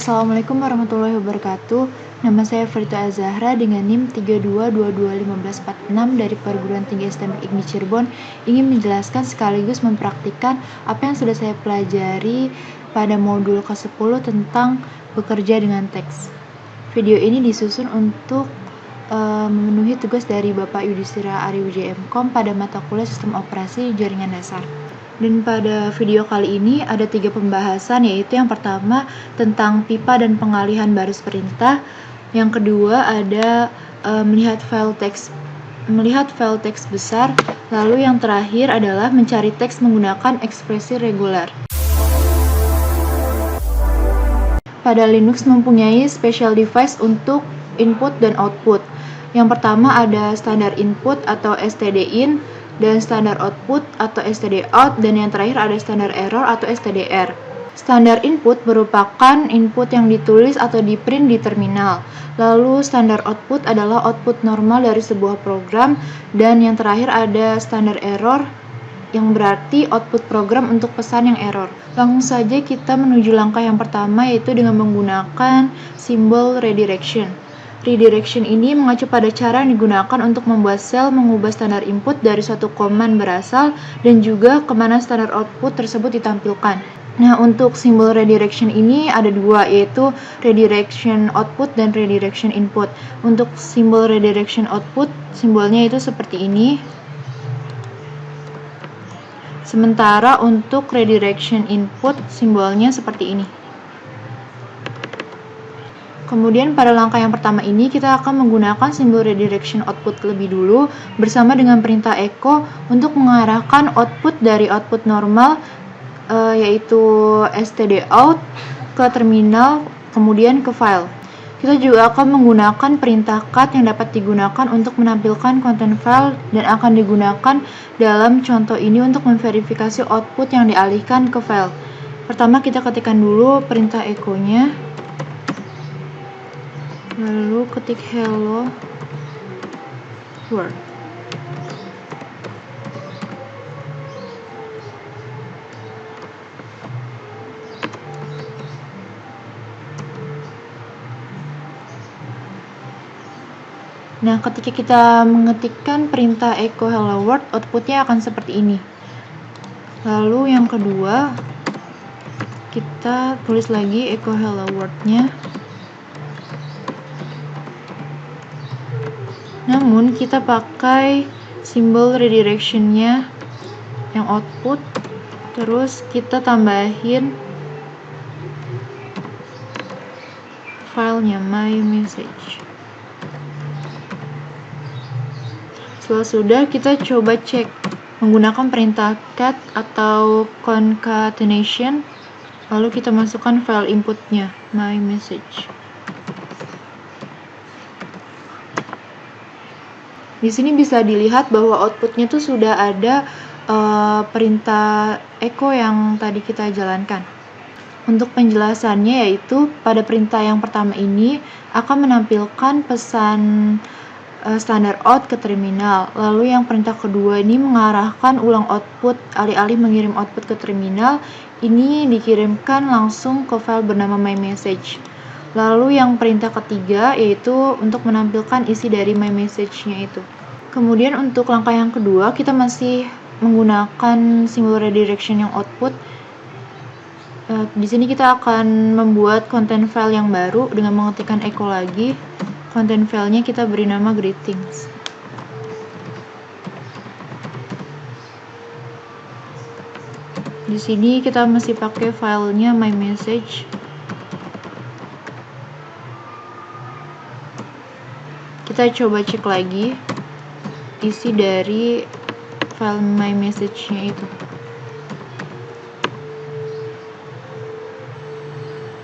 Assalamualaikum warahmatullahi wabarakatuh. Nama saya Farita Azahra dengan NIM 32221546 dari Perguruan Tinggi STM IGMI Cirebon, ingin menjelaskan sekaligus mempraktikkan apa yang sudah saya pelajari pada modul ke-10 tentang bekerja dengan teks. Video ini disusun untuk memenuhi tugas dari Bapak Yudhistira Ariwijaya MKom pada mata kuliah Sistem Operasi Jaringan Dasar. Dan pada video kali ini ada 3 pembahasan, yaitu yang pertama tentang pipa dan pengalihan baris perintah, yang kedua ada melihat file teks besar, lalu yang terakhir adalah mencari teks menggunakan ekspresi reguler. Pada Linux mempunyai special device untuk input dan output. Yang pertama ada standar input atau stdin, dan standar output atau stdout, dan yang terakhir ada standar error atau stdr. Standar input merupakan input yang ditulis atau di-print di terminal. Lalu standar output adalah output normal dari sebuah program, dan yang terakhir ada standar error yang berarti output program untuk pesan yang error. Langsung saja kita menuju langkah yang pertama, yaitu dengan menggunakan simbol redirection. Redirection ini mengacu pada cara yang digunakan untuk membuat sel mengubah standar input dari suatu command berasal dan juga kemana standar output tersebut ditampilkan. Nah, untuk simbol redirection ini ada 2, yaitu redirection output dan redirection input. Untuk simbol redirection output, simbolnya itu seperti ini. Sementara untuk redirection input, simbolnya seperti ini. Kemudian pada langkah yang pertama ini kita akan menggunakan simbol redirection output lebih dulu bersama dengan perintah echo untuk mengarahkan output dari output normal yaitu stdout ke terminal, kemudian ke file. Kita juga akan menggunakan perintah cut yang dapat digunakan untuk menampilkan konten file dan akan digunakan dalam contoh ini untuk memverifikasi output yang dialihkan ke file. Pertama kita ketikkan dulu perintah echo-nya. Lalu ketik hello world. Nah, ketika kita mengetikkan perintah echo hello world, outputnya akan seperti ini. Lalu yang kedua, kita tulis lagi echo hello world-nya. Namun kita pakai simbol redirection-nya yang output, terus kita tambahin filenya my message. Setelah sudah, kita coba cek menggunakan perintah cat atau concatenation, lalu kita masukkan file inputnya my message. Di sini bisa dilihat bahwa outputnya tuh sudah ada perintah echo yang tadi kita jalankan. Untuk penjelasannya, yaitu pada perintah yang pertama ini akan menampilkan pesan standar out ke terminal. Lalu yang perintah kedua ini mengarahkan ulang output, alih-alih mengirim output ke terminal, ini dikirimkan langsung ke file bernama my message. Lalu yang perintah ketiga yaitu untuk menampilkan isi dari my message-nya itu. Kemudian untuk langkah yang kedua kita masih menggunakan simbol redirection yang output. Di sini kita akan membuat konten file yang baru dengan mengetikkan echo lagi. Konten filenya kita beri nama greetings. Di sini kita masih pakai filenya my message. Kita coba cek lagi isi dari file my message-nya itu.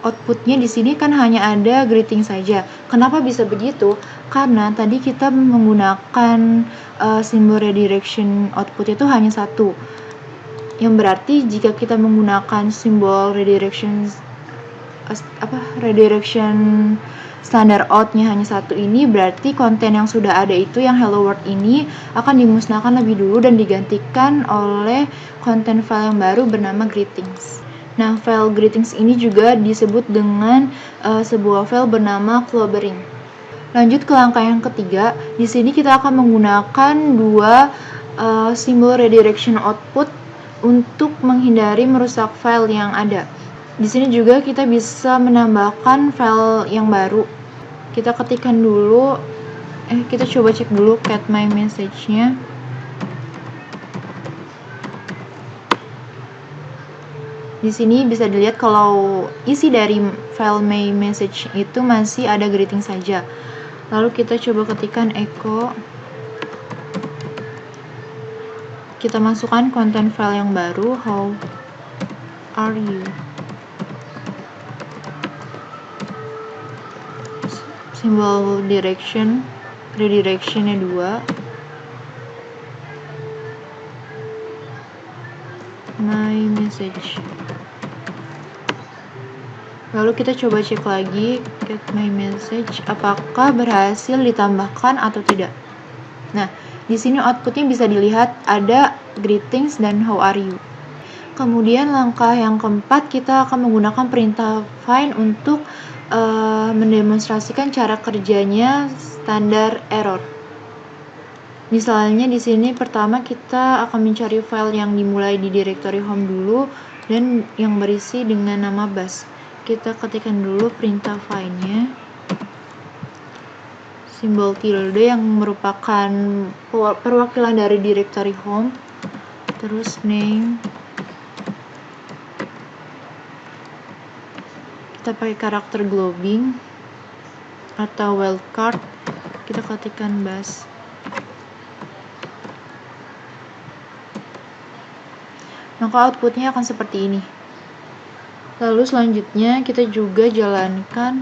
Outputnya di sini kan hanya ada greeting saja. Kenapa bisa begitu? Karena tadi kita menggunakan simbol redirection output itu hanya 1. Yang berarti jika kita menggunakan simbol redirection standar out-nya hanya 1 ini, berarti konten yang sudah ada itu yang hello world ini akan dimusnahkan lebih dulu dan digantikan oleh konten file yang baru bernama greetings. Nah, file greetings ini juga disebut dengan sebuah file bernama clobbering. Lanjut ke langkah yang ketiga. Di sini kita akan menggunakan dua simbol redirection output untuk menghindari merusak file yang ada. Di sini juga kita bisa menambahkan file yang baru. Kita ketikkan dulu, kita coba cek dulu cat my message-nya. Di sini bisa dilihat kalau isi dari file my message itu masih ada greeting saja. Lalu kita coba ketikkan echo. Kita masukkan konten file yang baru, how are you. Simbol redirectionnya 2. My message. Lalu kita coba cek lagi get my message apakah berhasil ditambahkan atau tidak. Nah, di sini outputnya bisa dilihat ada greetings dan how are you. Kemudian langkah yang keempat, kita akan menggunakan perintah find untuk mendemonstrasikan cara kerjanya standar error. Misalnya di sini pertama kita akan mencari file yang dimulai di directory home dulu dan yang berisi dengan nama bus. Kita ketikkan dulu perintah find-nya. Simbol tilde yang merupakan perwakilan dari directory home, terus name, kita pakai karakter globing atau wildcard, kita ketikkan bus. Maka outputnya akan seperti ini. Lalu selanjutnya kita juga jalankan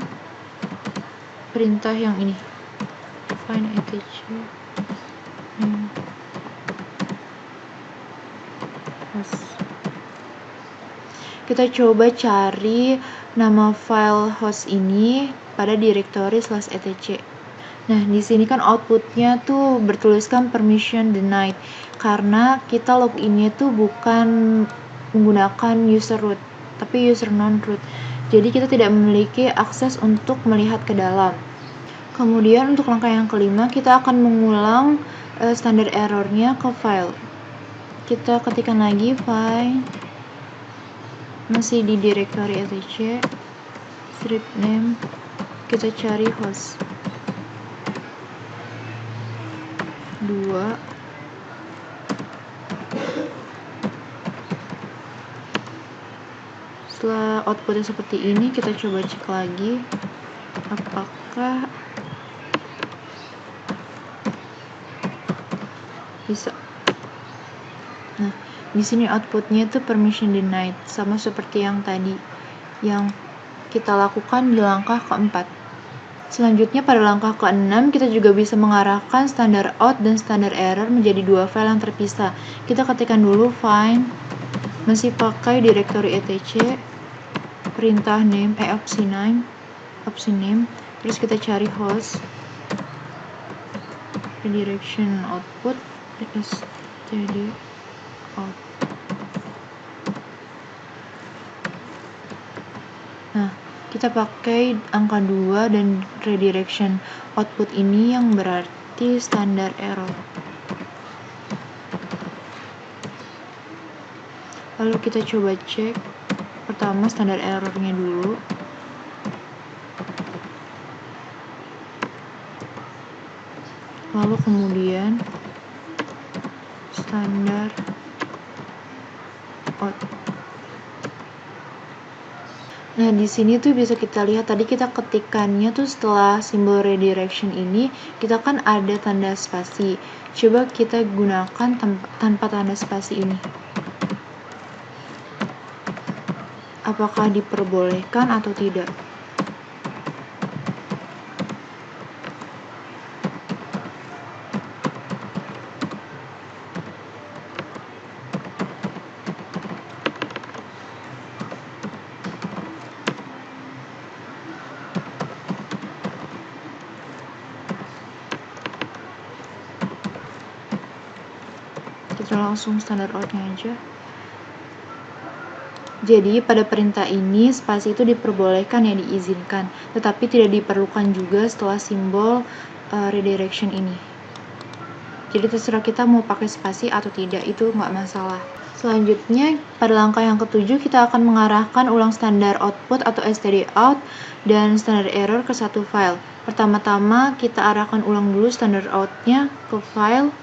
perintah yang ini, find etc. Kita coba cari nama file host ini pada directory /etc. Nah, di sini kan outputnya tuh bertuliskan permission denied karena kita loginnya tuh bukan menggunakan user root, tapi user non-root. Jadi kita tidak memiliki akses untuk melihat ke dalam. Kemudian untuk langkah yang kelima, kita akan mengulang standar errornya ke file. Kita ketikkan lagi find, masih di directory etc, strip name, kita cari host 2. Setelah outputnya seperti ini, kita coba cek lagi apakah bisa. Nah, di sini outputnya itu permission denied, sama seperti yang tadi yang kita lakukan di langkah keempat. Selanjutnya pada langkah ke-6 kita juga bisa mengarahkan standar out dan standar error menjadi dua file yang terpisah. Kita ketikkan dulu find, masih pakai directory etc, perintah name option name, terus kita cari host, redirection output std out. Nah, kita pakai angka 2 dan redirection output ini yang berarti standar error. Lalu kita coba cek pertama standar errornya dulu. Lalu kemudian standar out. Nah, di sini tuh bisa kita lihat tadi kita ketikannya tuh setelah simbol redirection ini kita kan ada tanda spasi. Coba kita gunakan tanpa tanda spasi ini. Apakah diperbolehkan atau tidak? Kita langsung standar outnya aja. Jadi pada perintah ini spasi itu diperbolehkan ya, diizinkan, tetapi tidak diperlukan juga setelah simbol redirection ini. Jadi terserah kita mau pakai spasi atau tidak, itu nggak masalah. Selanjutnya pada langkah yang ketujuh kita akan mengarahkan ulang standar output atau std out dan standar error ke satu file. Pertama-tama kita arahkan ulang dulu standar outnya ke file,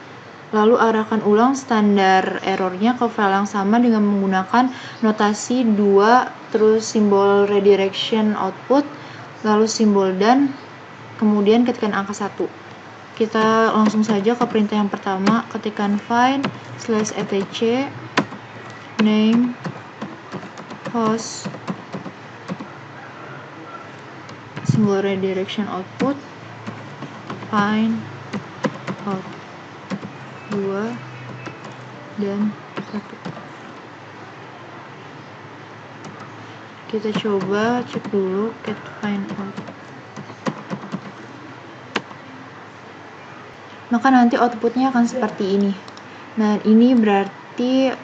lalu arahkan ulang standar errornya ke file yang sama dengan menggunakan notasi 2, terus simbol redirection output, lalu simbol dan, kemudian ketikkan angka 1. Kita langsung saja ke perintah yang pertama, ketikkan find /etc name host simbol redirection output find out 2 dan 1. Kita coba cek dulu get find out. Maka nanti outputnya akan seperti ini. Nah, ini berarti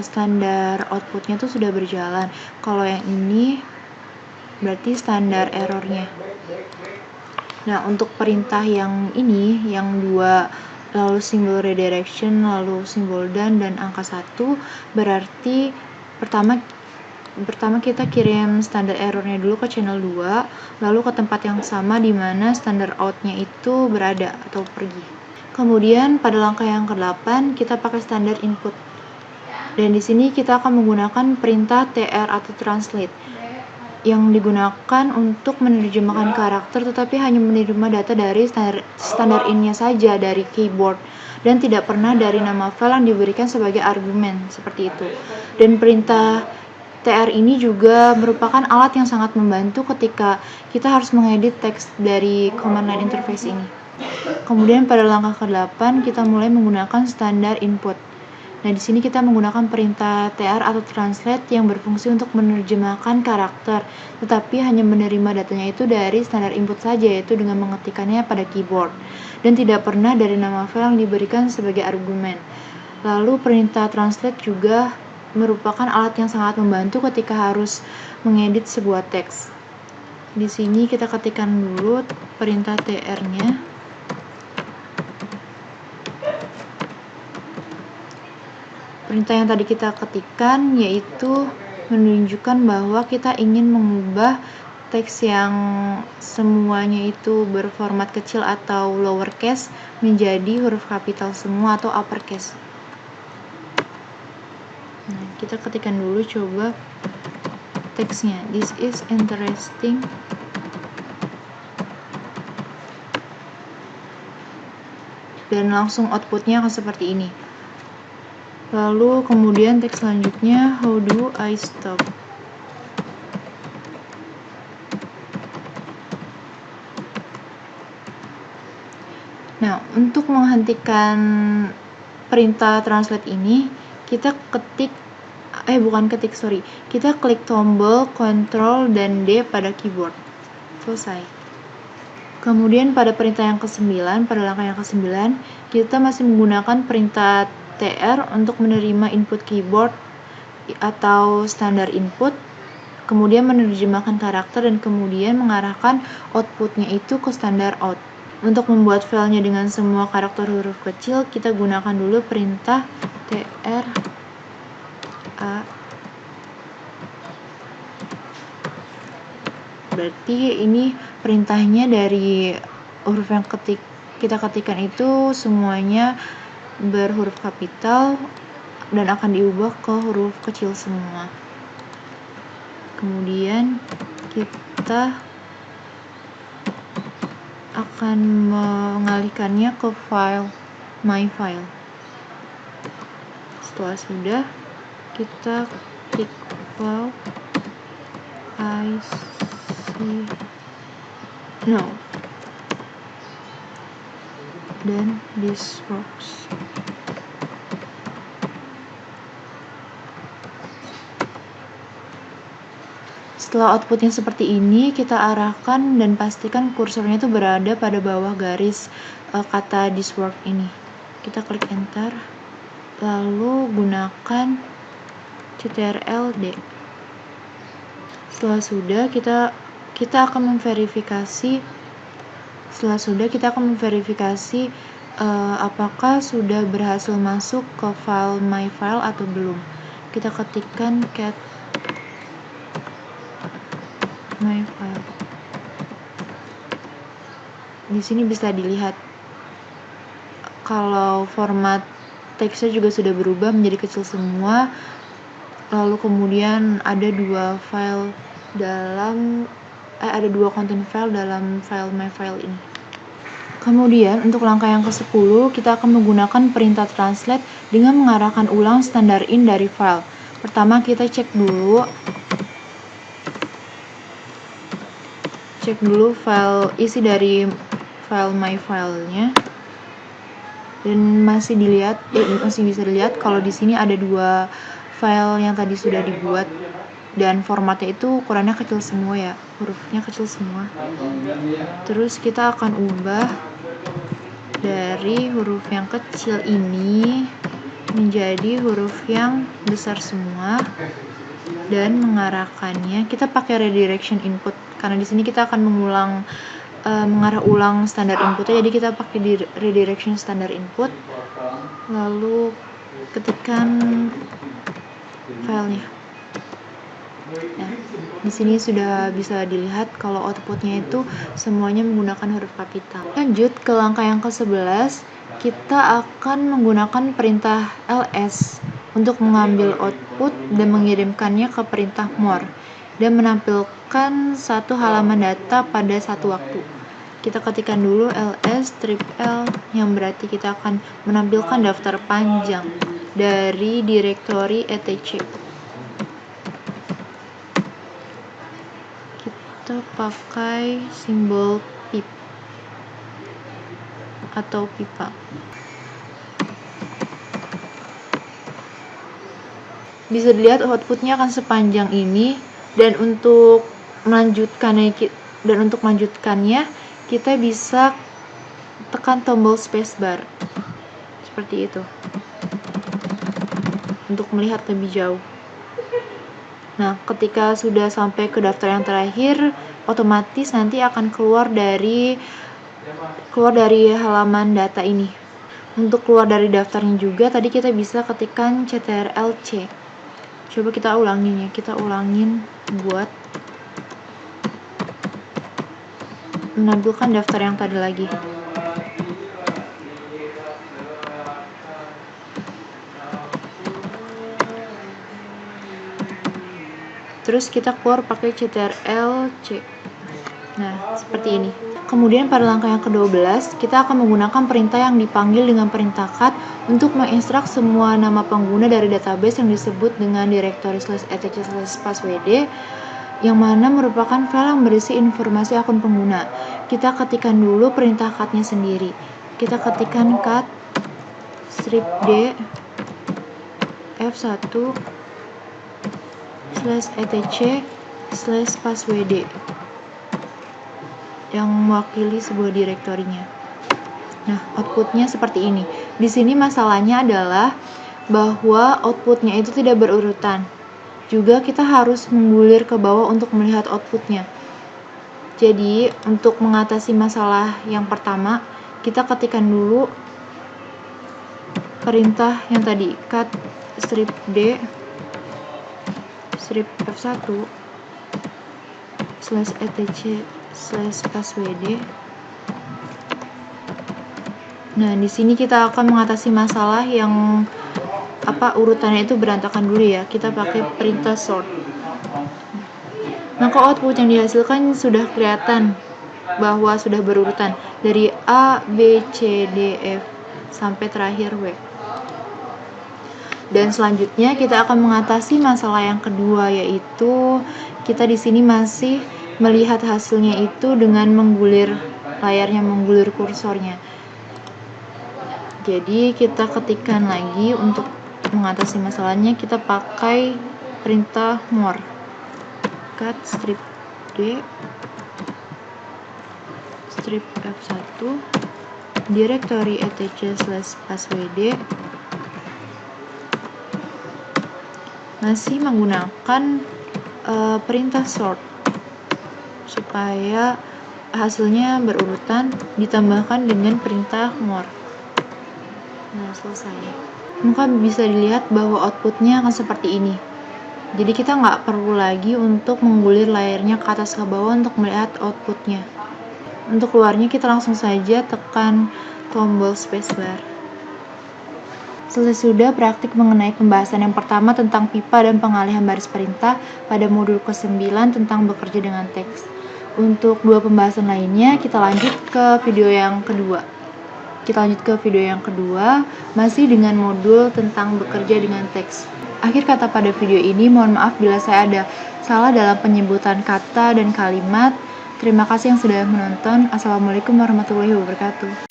standar outputnya tuh sudah berjalan. Kalau yang ini berarti standar errornya. Nah, untuk perintah yang ini, yang 2, lalu simbol redirection, lalu simbol dan angka 1, berarti pertama kita kirim standar errornya dulu ke channel 2, lalu ke tempat yang sama di mana standar outnya itu berada atau pergi. Kemudian pada langkah yang ke-8 kita pakai standar input. Dan di sini kita akan menggunakan perintah tr atau translate yang digunakan untuk menerjemahkan karakter, tetapi hanya menerima data dari standar in-nya saja dari keyboard dan tidak pernah dari nama file yang diberikan sebagai argumen seperti itu. Dan perintah tr ini juga merupakan alat yang sangat membantu ketika kita harus mengedit teks dari command line interface ini. Kemudian pada langkah ke-8 kita mulai menggunakan standar input. Nah, di sini kita menggunakan perintah tr atau translate yang berfungsi untuk menerjemahkan karakter, tetapi hanya menerima datanya itu dari standar input saja, yaitu dengan mengetikkannya pada keyboard, dan tidak pernah dari nama file yang diberikan sebagai argumen. Lalu perintah translate juga merupakan alat yang sangat membantu ketika harus mengedit sebuah teks. Di sini kita ketikkan dulu perintah tr-nya. Perintah yang tadi kita ketikkan yaitu menunjukkan bahwa kita ingin mengubah teks yang semuanya itu berformat kecil atau lowercase menjadi huruf kapital semua atau uppercase. Nah, kita ketikkan dulu coba teksnya. This is interesting. Dan langsung outputnya akan seperti ini. Lalu kemudian teks selanjutnya, how do I stop? Nah, untuk menghentikan perintah translate ini, kita kita klik tombol Ctrl dan D pada keyboard. Selesai. Kemudian pada perintah yang ke-9, pada langkah yang ke-9, kita masih menggunakan perintah tr untuk menerima input keyboard atau standar input, kemudian menerjemahkan karakter dan kemudian mengarahkan outputnya itu ke standar out. Untuk membuat filenya dengan semua karakter huruf kecil, kita gunakan dulu perintah tr a. Berarti ini perintahnya dari huruf yang kita ketikkan itu semuanya berhuruf kapital dan akan diubah ke huruf kecil semua. Kemudian kita akan mengalihkannya ke file my file. Setelah sudah, kita klik file I see no, dan this works. Setelah outputnya seperti ini, kita arahkan dan pastikan kursornya itu berada pada bawah garis kata this work ini. Kita klik enter, lalu gunakan ctrl-d. Setelah sudah kita akan memverifikasi apakah sudah berhasil masuk ke file my file atau belum. Kita ketikkan cat my file. Di sini bisa dilihat kalau format teksnya juga sudah berubah menjadi kecil semua. Lalu kemudian ada dua content file dalam file my file ini. Kemudian untuk langkah yang ke-10, kita akan menggunakan perintah translate dengan mengarahkan ulang standar in dari file. Pertama kita cek dulu file isi dari file my file-nya, dan masih bisa dilihat kalau di sini ada dua file yang tadi sudah dibuat dan formatnya itu ukurannya kecil semua ya, hurufnya kecil semua. Terus kita akan ubah dari huruf yang kecil ini menjadi huruf yang besar semua dan mengarahkannya. Kita pakai redirection input karena di sini kita akan mengarah ulang standar inputnya, jadi kita pakai di redirection standar input. Lalu ketikkan filenya. Nah, di sini sudah bisa dilihat kalau outputnya itu semuanya menggunakan huruf kapital. Lanjut ke langkah yang ke-11, kita akan menggunakan perintah ls untuk mengambil output dan mengirimkannya ke perintah more dan menampilkan satu halaman data pada satu waktu. Kita ketikkan dulu ls strip l, yang berarti kita akan menampilkan daftar panjang dari direktori etc. Kita pakai simbol pip atau pipa. Bisa dilihat outputnya akan sepanjang ini, dan untuk melanjutkannya kita bisa tekan tombol spacebar seperti itu untuk melihat lebih jauh. Nah, ketika sudah sampai ke daftar yang terakhir, otomatis nanti akan keluar dari halaman data ini. Untuk keluar dari daftarnya juga, tadi kita bisa ketikkan ctrl-c. Coba kita ulangin ya, kita ulangin buat menampilkan daftar yang tadi lagi. Terus kita keluar pakai ctrl-c. Nah, seperti ini. Kemudian pada langkah yang ke-12, kita akan menggunakan perintah yang dipanggil dengan perintah cat untuk mengekstrak semua nama pengguna dari database yang disebut dengan directory /etc/passwd, yang mana merupakan file yang berisi informasi akun pengguna. Kita ketikkan dulu perintah cat-nya sendiri. Kita ketikkan cat strip d f1 /etc/passwd yang mewakili sebuah direktorinya. Nah, outputnya seperti ini. Di sini masalahnya adalah bahwa outputnya itu tidak berurutan. Juga kita harus menggulir ke bawah untuk melihat outputnya. Jadi, untuk mengatasi masalah yang pertama, kita ketikkan dulu perintah yang tadi, cat strip d strip f1 /etc/passwd. Nah, di sini kita akan mengatasi masalah yang urutannya itu berantakan dulu ya. Kita pakai perintah sort. Maka output yang dihasilkan sudah kelihatan bahwa sudah berurutan dari A, B, C, D, F sampai terakhir W. Dan selanjutnya kita akan mengatasi masalah yang kedua, yaitu kita di sini masih melihat hasilnya itu dengan menggulir kursornya. Jadi kita ketikkan lagi untuk mengatasi masalahnya, kita pakai perintah more. Cat strip d strip f1 directory etc/passwd masih menggunakan perintah sort supaya hasilnya berurutan, ditambahkan dengan perintah more. Nah, selesai. Maka bisa dilihat bahwa outputnya akan seperti ini. Jadi kita nggak perlu lagi untuk menggulir layarnya ke atas ke bawah untuk melihat outputnya. Untuk keluarnya kita langsung saja tekan tombol spacebar. Selesai sudah praktik mengenai pembahasan yang pertama tentang pipa dan pengalihan baris perintah pada modul ke-9 tentang bekerja dengan teks. Untuk dua pembahasan lainnya, kita lanjut ke video yang kedua. Masih dengan modul tentang bekerja dengan teks. Akhir kata pada video ini, mohon maaf bila saya ada salah dalam penyebutan kata dan kalimat. Terima kasih yang sudah menonton. Assalamualaikum warahmatullahi wabarakatuh.